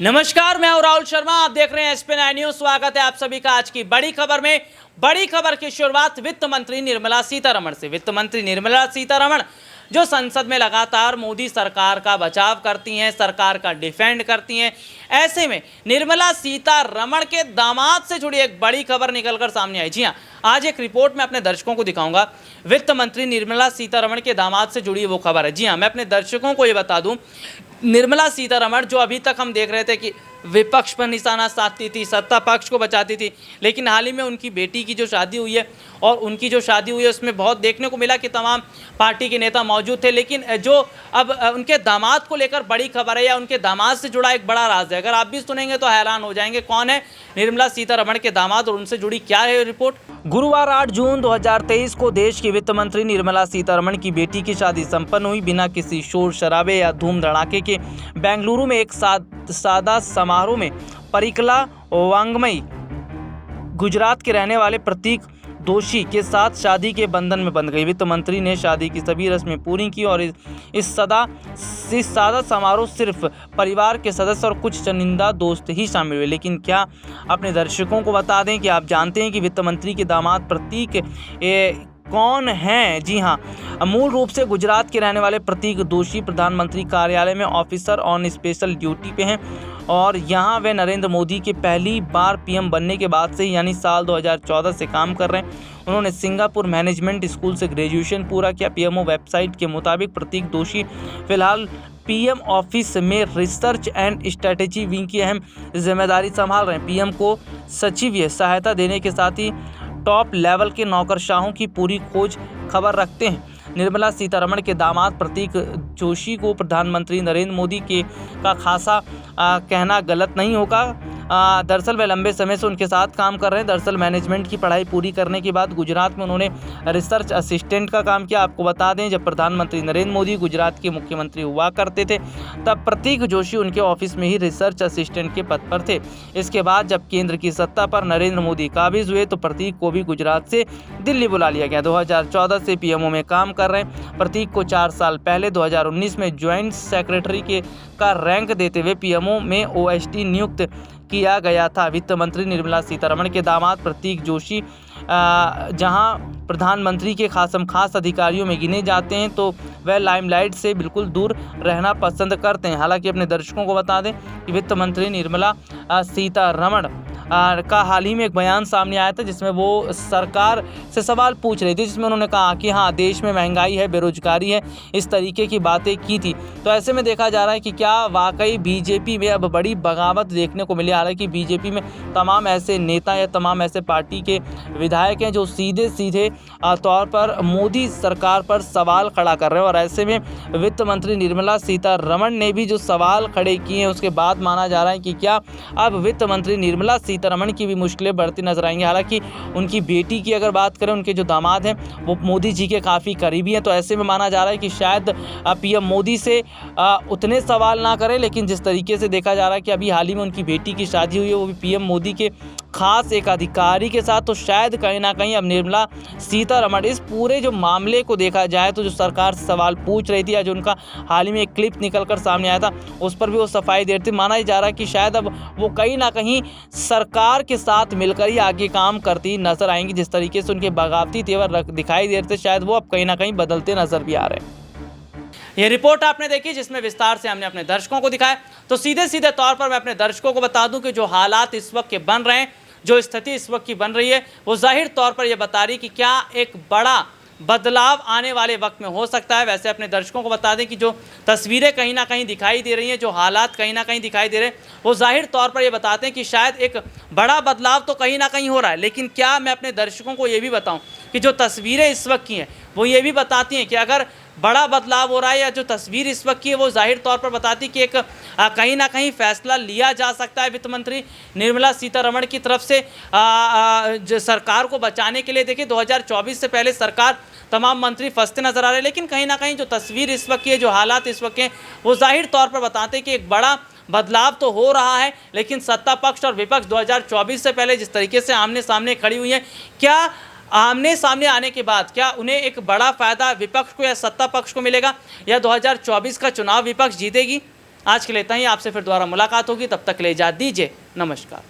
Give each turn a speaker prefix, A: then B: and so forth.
A: नमस्कार, मैं हूं राहुल शर्मा। आप देख रहे हैं SP9 न्यूज। स्वागत है आप सभी का आज की बड़ी खबर में। बड़ी खबर की शुरुआत वित्त मंत्री निर्मला सीतारमण से। वित्त मंत्री निर्मला सीतारमण जो संसद में लगातार मोदी सरकार का बचाव करती हैं, सरकार का डिफेंड करती हैं, ऐसे में निर्मला सीतारमण के दामाद से जुड़ी एक बड़ी खबर निकलकर सामने आई। जी हाँ, आज एक रिपोर्ट में अपने दर्शकों को दिखाऊंगा। वित्त मंत्री निर्मला सीतारमण के दामाद से जुड़ी वो खबर है। जी हाँ, मैं अपने दर्शकों को ये बता दूं, निर्मला सीतारमण जो अभी तक हम देख रहे थे कि विपक्ष पर निशाना साधती थी, सत्ता पक्ष को बचाती थी, लेकिन हाल ही में उनकी बेटी की जो शादी हुई है और उनकी जो शादी हुई है उसमें बहुत देखने को मिला कि तमाम पार्टी के नेता मौजूद थे। लेकिन जो अब उनके दामाद को लेकर बड़ी खबर है या उनके दामाद से जुड़ा एक बड़ा राज है, अगर आप भी सुनेंगे तो हैरान हो जाएंगे। कौन है निर्मला सीतारमण के दामाद और उनसे जुड़ी क्या है रिपोर्ट। गुरुवार 8 जून 2023 को देश की वित्त मंत्री निर्मला सीतारमण की बेटी की शादी संपन्न हुई। बिना किसी शोर शराबे या धूम धड़ाके के बेंगलुरु में एक सादा समारोह में परिकला वांगमई गुजरात के रहने वाले प्रतीक दोषी के साथ शादी के बंधन में बंध गई। वित्त मंत्री ने शादी की सभी रस्में पूरी की और इस सादा समारोह सिर्फ परिवार के सदस्य और कुछ चुनिंदा दोस्त ही शामिल हुए। लेकिन क्या अपने दर्शकों को बता दें कि आप जानते हैं कि वित्त मंत्री के दामाद प्रतीक कौन हैं? जी हाँ, मूल रूप से गुजरात के रहने वाले प्रतीक दोषी प्रधानमंत्री कार्यालय में ऑफिसर ऑन स्पेशल ड्यूटी पे हैं और यहाँ वे नरेंद्र मोदी के पहली बार पीएम बनने के बाद से यानी साल 2014 से काम कर रहे हैं। उन्होंने सिंगापुर मैनेजमेंट स्कूल से ग्रेजुएशन पूरा किया। पीएमओ वेबसाइट के मुताबिक प्रतीक दोषी फिलहाल पीएम ऑफिस में रिसर्च एंड स्ट्रेटेजी विंग की अहम जिम्मेदारी संभाल रहे हैं। पीएम को सचिवीय सहायता देने के साथ ही टॉप लेवल के नौकरशाहों की पूरी खोज खबर रखते हैं। निर्मला सीतारमण के दामाद प्रतीक जोशी को प्रधानमंत्री नरेंद्र मोदी के का खासा कहना गलत नहीं होगा। दरअसल वे लंबे समय से उनके साथ काम कर रहे हैं। दरअसल मैनेजमेंट की पढ़ाई पूरी करने के बाद गुजरात में उन्होंने रिसर्च असिस्टेंट का काम किया। आपको बता दें, जब प्रधानमंत्री नरेंद्र मोदी गुजरात के मुख्यमंत्री हुआ करते थे तब प्रतीक जोशी उनके ऑफिस में ही रिसर्च असिस्टेंट के पद पर थे। इसके बाद जब केंद्र की सत्ता पर नरेंद्र मोदी काबिज हुए तो प्रतीक को भी गुजरात से दिल्ली बुला लिया गया। 2014 से पीएमओ में काम कर रहे हैं। प्रतीक को 4 साल पहले 2019 में ज्वाइंट सेक्रेटरी का रैंक देते हुए पीएमओ में ओएसडी नियुक्त किया गया था। वित्त मंत्री निर्मला सीतारमण के दामाद प्रतीक जोशी जहां प्रधानमंत्री के खास अधिकारियों में गिने जाते हैं तो वह लाइमलाइट से बिल्कुल दूर रहना पसंद करते हैं। हालांकि अपने दर्शकों को बता दें कि वित्त मंत्री निर्मला सीतारमण का हाल ही में एक बयान सामने आया था जिसमें वो सरकार से सवाल पूछ रही थी, जिसमें उन्होंने कहा कि हाँ, देश में महंगाई है, बेरोजगारी है, इस तरीके की बातें की थी। तो ऐसे में देखा जा रहा है कि क्या वाकई बीजेपी में अब बड़ी बगावत देखने को मिली। हालांकि बीजेपी में तमाम ऐसे नेता या तमाम ऐसे पार्टी के विधायक हैं जो सीधे तौर पर मोदी सरकार पर सवाल खड़ा कर रहे हैं और ऐसे में वित्त मंत्री निर्मला सीतारमण ने भी जो सवाल खड़े किए हैं उसके बाद माना जा रहा है कि क्या अब वित्त मंत्री निर्मला सीतारमण की भी मुश्किलें बढ़ती नजर आएंगी। हालांकि उनकी बेटी की अगर बात करें, उनके जो दामाद हैं वो मोदी जी के काफ़ी करीबी हैं, तो ऐसे में माना जा रहा है कि शायद पीएम मोदी से उतने सवाल ना करें। लेकिन जिस तरीके से देखा जा रहा है कि अभी हाल ही में उनकी बेटी की शादी हुई है वो भी पीएम मोदी के खास एक अधिकारी के साथ, तो शायद कहीं ना कहीं अब निर्मला सीतारमण इस पूरे जो मामले को देखा जाए तो जो सरकार सवाल पूछ रही थी या जो उनका हाल ही में एक क्लिप निकलकर सामने आया था उस पर भी वो सफाई दे रही थी। माना जा रहा है कि शायद अब वो कहीं ना कहीं सरकार के साथ मिलकर ही आगे काम करती नजर आएंगी। जिस तरीके से उनके बगावती तेवर दिखाई दे रहे थे शायद वो अब कहीं ना कहीं बदलते नजर भी आ रहे हैं। ये रिपोर्ट आपने देखी जिसमें विस्तार से हमने अपने दर्शकों को दिखाया। तो सीधे तौर पर मैं अपने दर्शकों को बता दूं कि जो हालात इस वक्त के बन रहे हैं, जो स्थिति इस वक्त की बन रही है, वो जाहिर तौर पर यह बता रही कि क्या एक बड़ा बदलाव आने वाले वक्त में हो सकता है। वैसे अपने दर्शकों को बता दें कि जो तस्वीरें कहीं ना कहीं दिखाई दे रही हैं, जो हालात कहीं ना कहीं दिखाई दे रहे हैं, वो जाहिर तौर पर ये बताते हैं कि शायद एक बड़ा बदलाव तो कहीं ना कहीं हो रहा है। लेकिन क्या मैं अपने दर्शकों को ये भी बताऊं कि जो तस्वीरें इस वक्त की हैं वो ये भी बताती हैं कि अगर बड़ा बदलाव हो रहा है या जो तस्वीर इस वक्त की है वो जाहिर तौर पर बताती कि एक कहीं ना कहीं फैसला लिया जा सकता है वित्त मंत्री निर्मला सीतारमण की तरफ से जो सरकार को बचाने के लिए। देखिए 2024 से पहले सरकार तमाम मंत्री फंसते नजर आ रहे हैं, लेकिन कहीं ना कहीं जो तस्वीर इस वक्त की है, जो हालात इस वक्त हैं, वो जाहिर तौर पर बताते हैं कि एक बड़ा बदलाव तो हो रहा है। लेकिन सत्ता पक्ष और विपक्ष 2024 से पहले जिस तरीके से आमने सामने खड़ी हुई है, क्या आमने सामने आने के बाद क्या उन्हें एक बड़ा फायदा विपक्ष को या सत्ता पक्ष को मिलेगा या 2024 का चुनाव विपक्ष जीतेगी? आज के लिए इतना ही, आपसे फिर दोबारा मुलाकात होगी, तब तक के लिए इजाज़त दीजिए, नमस्कार।